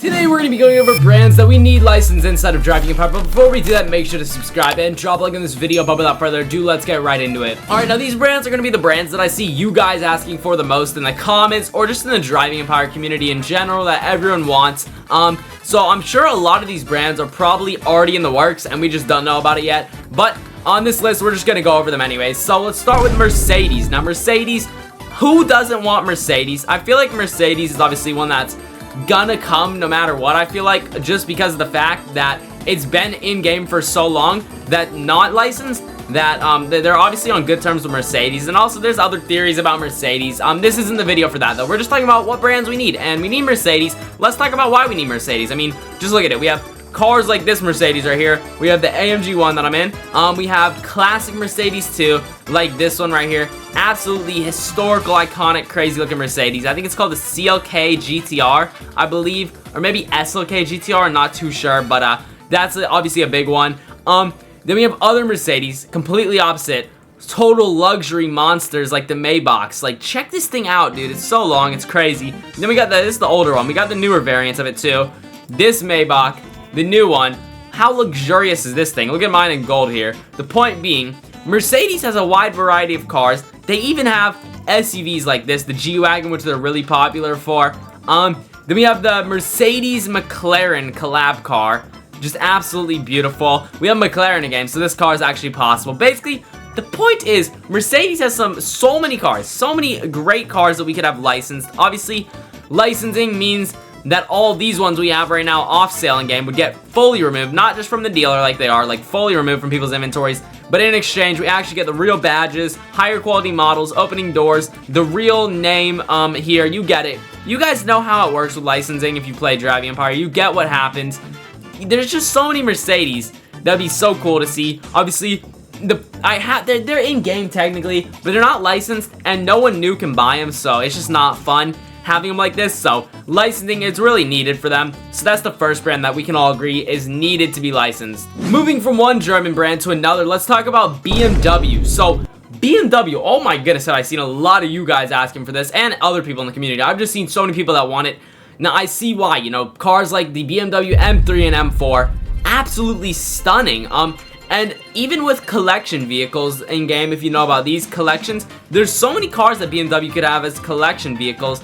Today we're going to be going over brands that we need licensed instead of driving apart, but before we do that, make sure to subscribe and drop a like on this video. But without further ado, let's get right into it. Alright, now these brands are going to be the brands that I see you guys asking for the most in the comments or just in the driving empire community in general that everyone wants. So I'm sure a lot of these brands are probably already in the works and we just don't know about it yet, but on this list we're just going to go over them anyways. So let's start with Mercedes. Now Mercedes, who doesn't want Mercedes? I feel like Mercedes is obviously one that's gonna come no matter what. I feel like just because of the fact that it's been in game for so long that not licensed, that they're obviously on good terms with Mercedes. And also there's other theories about Mercedes. This isn't the video for that though. We're just talking about what brands we need, and we need Mercedes. Let's talk about why we need Mercedes. I mean, just look at it. We have cars like this Mercedes right here. We have the AMG one that I'm in. We have classic Mercedes too, like this one right here. Absolutely historical, iconic, crazy looking Mercedes. I think it's called the CLK GTR, I believe, or maybe SLK GTR. I'm not too sure, but that's obviously a big one. Then we have other Mercedes, completely opposite, total luxury monsters like the Maybachs. Like, check this thing out, dude. It's so long, it's crazy. Then we got this is the older one. We got the newer variants of it too. This Maybach, the new one. How luxurious is this thing? Look at mine in gold here. The point being, Mercedes has a wide variety of cars. They even have SUVs like this, the G-Wagon, which they're really popular for. Then we have the Mercedes McLaren collab car. Just absolutely beautiful. We have McLaren again, so this car is actually possible. Basically, the point is, Mercedes has so many cars, so many great cars that we could have licensed. Obviously, licensing means that all these ones we have right now off sale in game would get fully removed, not just from the dealer like they are, like fully removed from people's inventories, but in exchange we actually get the real badges, higher quality models, opening doors, the real name here. You get it. You guys know how it works with licensing if you play Driving Empire. You get what happens. There's just so many Mercedes. That'd be so cool to see. Obviously, they're in game technically, but they're not licensed and no one new can buy them, so it's just not fun having them like this. So licensing is really needed for them. So that's the first brand that we can all agree is needed to be licensed. Moving from one German brand to another, let's talk about BMW. So BMW, oh my goodness, have I seen a lot of you guys asking for this and other people in the community. I've just seen so many people that want it. Now I see why. You know, cars like the BMW M3 and M4, absolutely stunning. And even with collection vehicles in game, if you know about these collections, there's so many cars that BMW could have as collection vehicles.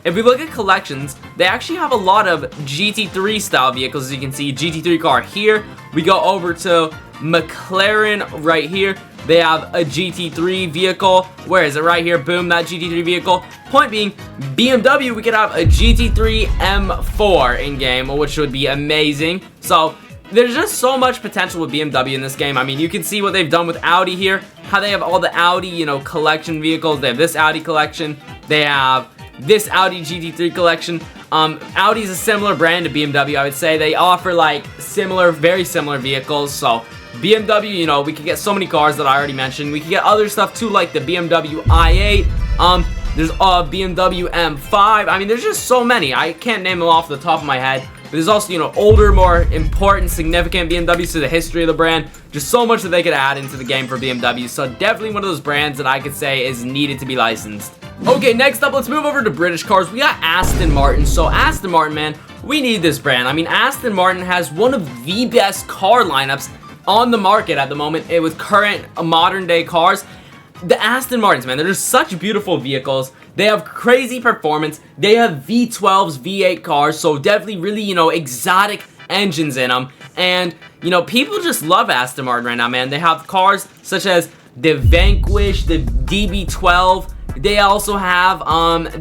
If we look at collections, they actually have a lot of GT3 style vehicles. As you can see, GT3 car here. We go over to McLaren right here. They have a GT3 vehicle. Where is it? Right here. Boom, that GT3 vehicle. Point being, BMW, we could have a GT3 M4 in game, which would be amazing. So there's just so much potential with BMW in this game. I mean, you can see what they've done with Audi here. How they have all the Audi, you know, collection vehicles. They have this Audi collection. They have this Audi GT3 collection. Audi's a similar brand to BMW, I would say. They offer, like, very similar vehicles. So BMW, you know, we could get so many cars that I already mentioned. We could get other stuff, too, like the BMW i8. There's BMW M5. I mean, there's just so many. I can't name them off the top of my head. But there's also, you know, older, more important, significant BMWs to the history of the brand. Just so much that they could add into the game for BMW. So definitely one of those brands that I could say is needed to be licensed. Okay, next up, let's move over to British cars. We got Aston Martin. So Aston Martin, man, we need this brand. I mean, Aston Martin has one of the best car lineups on the market at the moment with current modern day cars. The Aston Martins, man, they're just such beautiful vehicles. They have crazy performance. They have V12s, V8 cars, so definitely really, you know, exotic engines in them. And, you know, people just love Aston Martin right now, man. They have cars such as the Vanquish, the DB12. They also have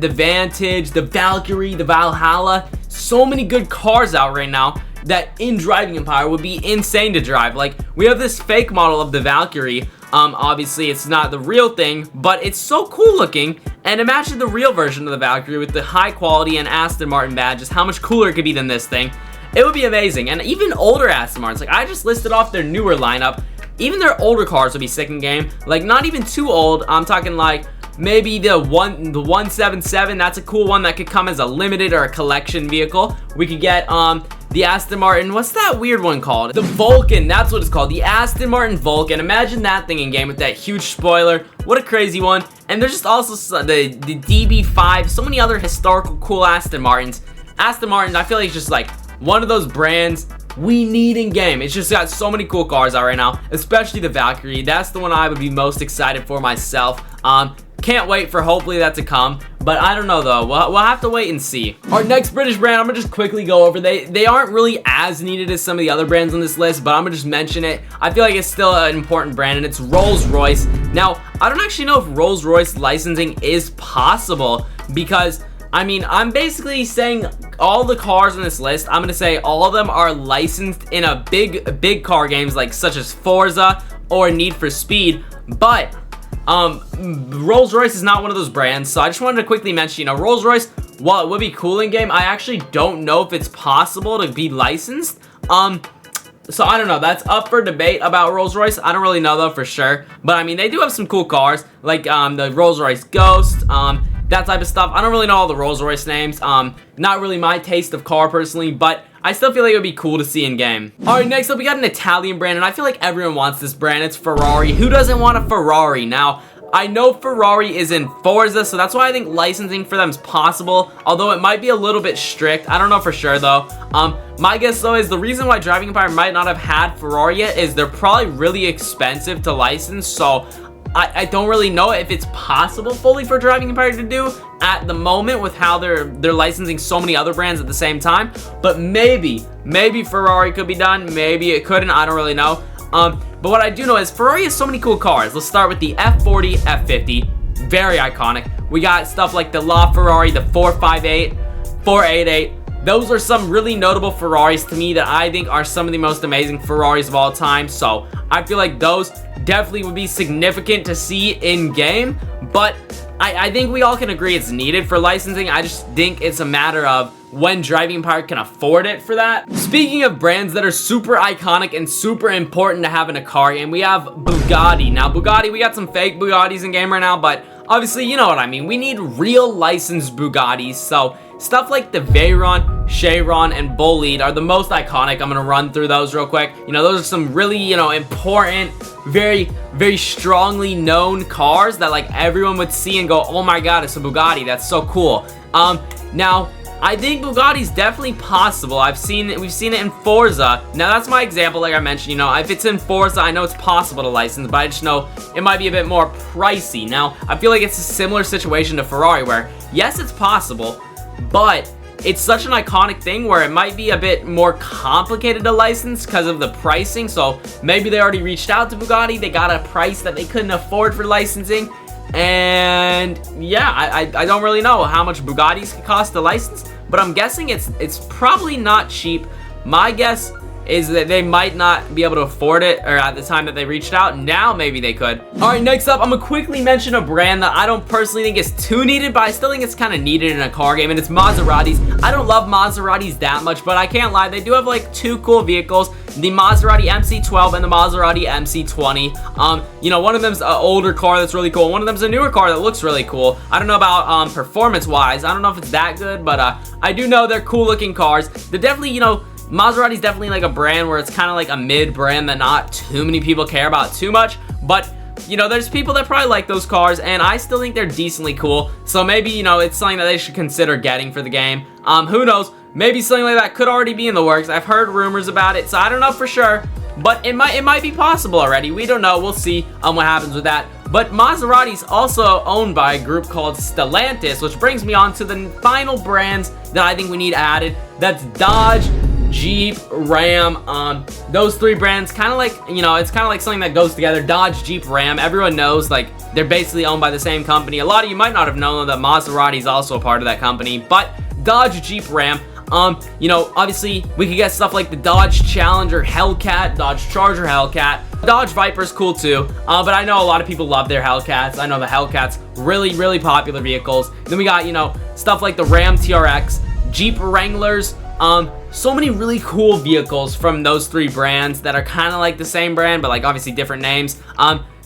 the Vantage, the Valkyrie, the Valhalla. So many good cars out right now that in Driving Empire would be insane to drive. Like, we have this fake model of the Valkyrie. Obviously it's not the real thing, but it's so cool looking. And imagine the real version of the Valkyrie with the high quality and Aston Martin badges. How much cooler it could be than this thing. It would be amazing. And even older Aston Martins, like I just listed off their newer lineup. Even their older cars would be sick in game. Like not even too old. I'm talking like maybe the 177. That's a cool one that could come as a limited or a collection vehicle. We could get the Aston Martin, what's that weird one called? The Vulcan, that's what it's called. The Aston Martin Vulcan. Imagine that thing in game with that huge spoiler. What a crazy one. And there's just also the DB5, so many other historical cool Aston Martins. Aston Martin, I feel like it's just like one of those brands we need in game. It's just got so many cool cars out right now, especially the Valkyrie. That's the one I would be most excited for myself. Can't wait for hopefully that to come, but I don't know though. We'll have to wait and see. Our next British brand, I'm gonna just quickly go over. They aren't really as needed as some of the other brands on this list, but I'm gonna just mention it. I feel like it's still an important brand, and it's Rolls-Royce. Now, I don't actually know if Rolls-Royce licensing is possible, because I mean, I'm basically saying all the cars on this list, I'm gonna say all of them are licensed in a big car games like such as Forza or Need for Speed, but Rolls-Royce is not one of those brands, so I just wanted to quickly mention, Rolls-Royce, while it would be cool in game, I actually don't know if it's possible to be licensed. So I don't know, that's up for debate about Rolls-Royce. I don't really know though for sure, but I mean, they do have some cool cars, like the Rolls-Royce Ghost, that type of stuff. I don't really know all the Rolls-Royce names. Not really my taste of car personally, but I still feel like it would be cool to see in game. Alright, next up we got an Italian brand, and I feel like everyone wants this brand. It's Ferrari. Who doesn't want a Ferrari? Now, I know Ferrari is in Forza, so that's why I think licensing for them is possible, although it might be a little bit strict. I don't know for sure though. My guess though is the reason why Driving Empire might not have had Ferrari yet is they're probably really expensive to license, so I don't really know if it's possible fully for Driving Empire to do at the moment with how they're licensing so many other brands at the same time. But maybe Ferrari could be done. Maybe it couldn't. I don't really know. But what I do know is Ferrari has so many cool cars. Let's start with the F40, F50. Very iconic. We got stuff like the LaFerrari, the 458, 488. Those are some really notable Ferraris to me that I think are some of the most amazing Ferraris of all time. So I feel like those definitely would be significant to see in game, but I think we all can agree it's needed for licensing. I just think it's a matter of when Driving Empire can afford it for that. Speaking of brands that are super iconic and super important to have in a car game, we have Bugatti. Now Bugatti, we got some fake Bugattis in game right now, but obviously you know what I mean. We need real licensed Bugattis, so stuff like the Veyron, Chiron, and Bolide are the most iconic. I'm gonna run through those real quick. Those are some really, important, very strongly known cars that like everyone would see and go, oh my god, it's a Bugatti, that's so cool. Now, I think Bugatti's definitely possible. We've seen it in Forza. Now that's my example, like I mentioned, if it's in Forza, I know it's possible to license, but I just know it might be a bit more pricey. Now, I feel like it's a similar situation to Ferrari where, yes, it's possible, but it's such an iconic thing where it might be a bit more complicated to license because of the pricing. So maybe they already reached out to Bugatti, they got a price that they couldn't afford for licensing, and yeah, I don't really know how much Bugattis could cost to license, but I'm guessing it's probably not cheap. My guess is that they might not be able to afford it, or at the time that they reached out. Now maybe they could. Alright, next up, I'm gonna quickly mention a brand that I don't personally think is too needed, but I still think it's kind of needed in a car game, and it's Maseratis. I don't love Maseratis that much, but I can't lie, they do have like two cool vehicles, the Maserati MC12 and the Maserati MC20. One of them's an older car that's really cool, one of them's a newer car that looks really cool. I don't know about performance wise, I don't know if it's that good, but I do know they're cool looking cars. They're definitely, Maserati's definitely like a brand where it's kind of like a mid brand that not too many people care about too much, but there's people that probably like those cars, and I still think they're decently cool. So maybe, it's something that they should consider getting for the game. Who knows? Maybe something like that could already be in the works. I've heard rumors about it, so I don't know for sure, but it might be possible already. We don't know. We'll see what happens with that. But Maserati's also owned by a group called Stellantis, which brings me on to the final brands that I think we need added. That's Dodge, Jeep, Ram. Those three brands, kind of like, it's kind of like something that goes together. Dodge, Jeep, Ram, everyone knows, like, they're basically owned by the same company. A lot of you might not have known that Maserati is also a part of that company, but Dodge, Jeep, Ram, obviously we could get stuff like the Dodge Challenger Hellcat, Dodge Charger Hellcat. Dodge Viper's cool too, but I know a lot of people love their Hellcats. I know the Hellcats, really popular vehicles. Then we got, stuff like the Ram TRX, Jeep Wranglers, so many really cool vehicles from those three brands that are kind of like the same brand, but like obviously different names.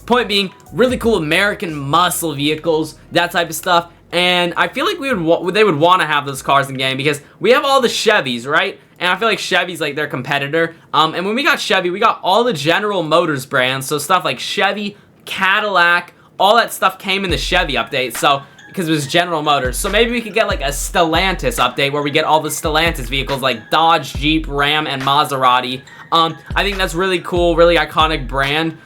Point being, really cool American muscle vehicles, that type of stuff. And I feel like they would want to have those cars in game because we have all the Chevys, right? And I feel like Chevy's like their competitor. And when we got Chevy, we got all the General Motors brands. So stuff like Chevy, Cadillac, all that stuff came in the Chevy update. So because it was General Motors. So maybe we could get like a Stellantis update where we get all the Stellantis vehicles like Dodge, Jeep, Ram, and Maserati. I think that's really cool, really iconic brand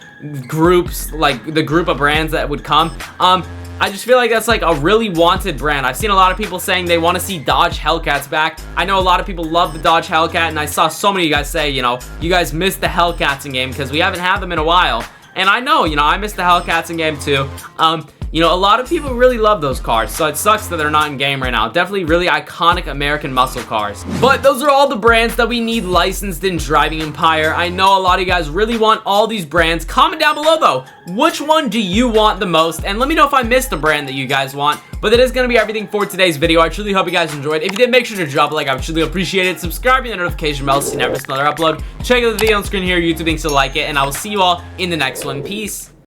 groups, like the group of brands that would come. I just feel like that's like a really wanted brand. I've seen a lot of people saying they want to see Dodge Hellcats back. I know a lot of people love the Dodge Hellcat, and I saw so many of you guys say, you know, you guys missed the Hellcats in game because we haven't had them in a while. And I know, you know, I missed the Hellcats in game too. You know, a lot of people really love those cars, so it sucks that they're not in game right now. Definitely really iconic American muscle cars. But those are all the brands that we need licensed in Driving Empire. I know a lot of you guys really want all these brands. Comment down below though, which one do you want the most? And let me know if I missed a brand that you guys want. But that is going to be everything for today's video. I truly hope you guys enjoyed. If you did, make sure to drop a like. I would truly appreciate it. Subscribe and the notification bell so you never miss another upload. Check out the video on screen here. YouTube thinks you'll like it. And I will see you all in the next one. Peace.